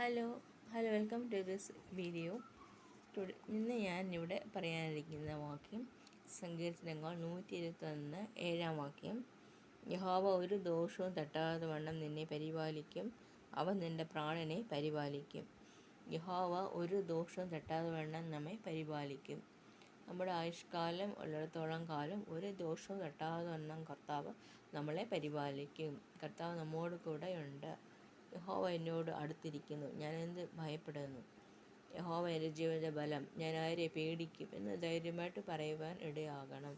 Hello welcome to this video. ഇന്ന് ഞാൻ ഇവിടെ പറയാനിരിക്കുന്ന വാക്യം സങ്കീർത്തനങ്ങൾ 121 7 വാക്യം. യഹോവ ഒരു ദോഷവും തട്ടാതെ വണ്ണം നിന്നെ പരിപാലിക്കും, അവൻ നിൻ്റെ പ്രാണനെ പരിപാലിക്കും. യഹോവ ഒരു ദോഷവും തട്ടാതെ വണ്ണം നമ്മെ പരിപാലിക്കും. നമ്മുടെ ആയുഷ്കാലം ഉള്ളിടത്തോളം കാലം ഒരു ദോഷവും തട്ടാതെ വണ്ണം കർത്താവ് നമ്മളെ പരിപാലിക്കും. കർത്താവ് നമ്മോട് കൂടെയുണ്ട്. യഹോവ എന്നോട് അടുത്തിരിക്കുന്നു, ഞാൻ എന്ത് ഭയപ്പെടുന്നു? യഹോവ എൻ്റെ ജീവൻ്റെ ബലം, ഞാൻ ആരെ പേടിക്കും എന്ന് ധൈര്യമായിട്ട് പറയുവാൻ ഇടയാകണം.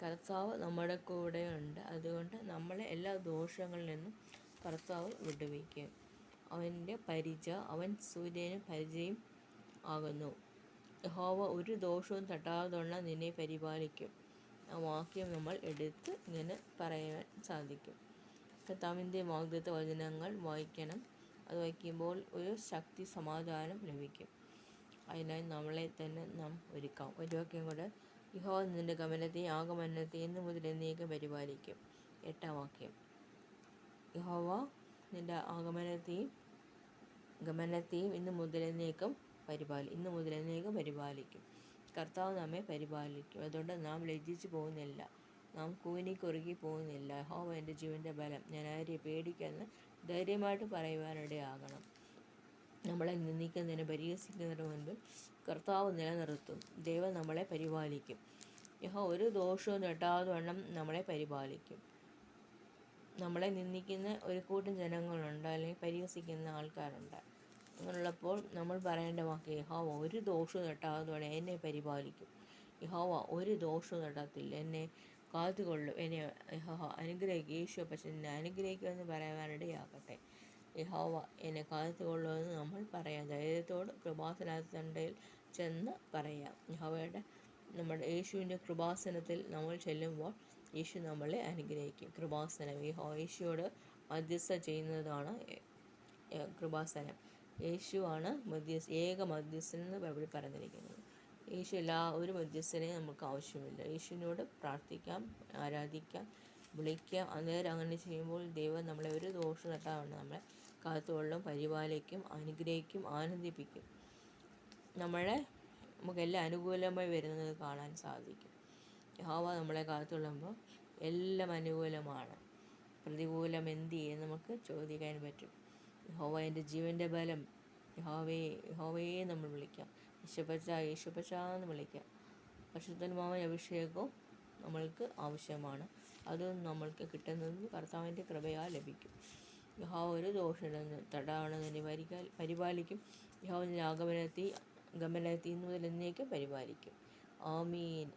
കർത്താവ് നമ്മുടെ കൂടെയുണ്ട്. അതുകൊണ്ട് നമ്മളെ എല്ലാ ദോഷങ്ങളിൽ നിന്നും കർത്താവ് വിടുവിക്കും. അവൻ്റെ പരിച, അവൻ സൂര്യനും പരിചയും ആകുന്നു. യഹോവ ഒരു ദോഷവും തട്ടാതെ നിന്നെ പരിപാലിക്കും. ആ വാക്യം നമ്മൾ എടുത്ത് ഇങ്ങനെ പറയാൻ സാധിക്കും. കർത്താവിൻ്റെ വാഗ്ദത്ത വചനങ്ങൾ വായിക്കണം. അത് വായിക്കുമ്പോൾ ഒരു ശക്തി, സമാധാനം ലഭിക്കും. അതിനായി നമ്മളെ തന്നെ നാം ഒരുക്കാം. ഒരു വാക്യം കൂടെ. യഹോവ നിൻ്റെ ഗമനത്തെയും ആഗമനത്തെയും ഇന്നു മുതൽ എന്നേക്കും പരിപാലിക്കും. 8 വാക്യം. യഹോവ നിൻ്റെ ഗമനത്തെയും ഇന്നു മുതൽ എന്നേക്കും പരിപാലിക്കും. കർത്താവ് നമ്മെ പരിപാലിക്കും. അതുകൊണ്ട് നാം ലജ്ജിച്ചു പോകുന്നില്ല, നാം കൂനിക്കുറുകി പോകുന്നില്ല. യഹോവ എൻ്റെ ജീവൻ്റെ ബലം, ഞാൻ ആരെ പേടിക്കുമെന്ന് ധൈര്യമായിട്ട് പറയുവാനിടയാകണം. നമ്മളെ നിന്ദിക്കുന്നതിന്, പരിഹസിക്കുന്നതിന് മുൻപിൽ കർത്താവ് നിലനിർത്തും. ദൈവം നമ്മളെ പരിപാലിക്കും. യഹോവ ഒരു ദോഷവും തട്ടാതെ വണ്ണം നമ്മളെ പരിപാലിക്കും. നമ്മളെ നിന്ദിക്കുന്ന ഒരു കൂട്ടം ജനങ്ങളുണ്ട്, അല്ലെങ്കിൽ പരിഹസിക്കുന്ന ആൾക്കാരുണ്ട്. അങ്ങനെയുള്ളപ്പോൾ നമ്മൾ പറയേണ്ട വാക്ക്, യഹോവ ഒരു ദോഷവും തട്ടാതെ വണ്ണം എന്നെ പരിപാലിക്കും. യഹോവ ഒരു ദോഷവും തട്ടത്തില്ല, എന്നെ കാത്തുകൊള്ളും, എന്നെ യഹോവ അനുഗ്രഹിക്കും. യേശു പക്ഷെ എന്നെ അനുഗ്രഹിക്കുമെന്ന് പറയാനിടയാകട്ടെ. യഹോവ എന്നെ കാത്തുകൊള്ളുമെന്ന് നമ്മൾ പറയാം. ധൈര്യത്തോട് കൃപാസനത്തിൻ്റെ ചെന്ന് പറയാം. നമ്മുടെ യേശുവിൻ്റെ കൃപാസനത്തിൽ നമ്മൾ ചെല്ലുമ്പോൾ യേശു നമ്മളെ അനുഗ്രഹിക്കും. കൃപാസനം യേശുവോട് മധ്യസ്ഥ ചെയ്യുന്നതാണ് കൃപാസനം. യേശുവാണ് ഏക മധ്യസ്ഥൻ എന്ന് ബൈബിളിൽ പറഞ്ഞിരിക്കുന്നത്. യേശു ഒരു മധ്യസ്ഥനെയും നമുക്ക് ആവശ്യമില്ല. യേശുവിനോട് പ്രാർത്ഥിക്കാം, ആരാധിക്കാം, വിളിക്കാം. അന്നേരം അങ്ങനെ ചെയ്യുമ്പോൾ ദൈവം നമ്മളെ ഒരു ദോഷം തട്ടാതെ നമ്മളെ കാത്തുകൊള്ളും, പരിപാലിക്കും, അനുഗ്രഹിക്കും, ആനന്ദിപ്പിക്കും. നമുക്കെല്ലാം അനുകൂലമായി വരുന്നത് കാണാൻ സാധിക്കും. യഹോവ നമ്മളെ കാത്തുകൊള്ളുമ്പോൾ എല്ലാം അനുകൂലമാണ്. പ്രതികൂലം എന്ത് ചെയ്യും നമുക്ക് ചോദിക്കാൻ പറ്റും. യഹോവ എൻ്റെ ജീവൻ്റെ ബലം, യഹോവയെ നമ്മൾ വിളിക്കാം. യേശുപ്പച്ച എന്ന് വിളിക്കാം. പരിശുദ്ധാത്മാവിൻ അഭിഷേകവും നമ്മൾക്ക് ആവശ്യമാണ്. അതും നമ്മൾക്ക് കിട്ടുന്നത് കർത്താവിൻ്റെ കൃപയാൽ ലഭിക്കും. യഹോവ ഒരു ദോഷം തടാതെ നിന്നെ പരിപാലിക്കും. യഹോവ നിൻ്റെ ഗമനത്തെയും ഇന്നു മുതൽ എന്നേക്കും പരിപാലിക്കും. ആമീൻ.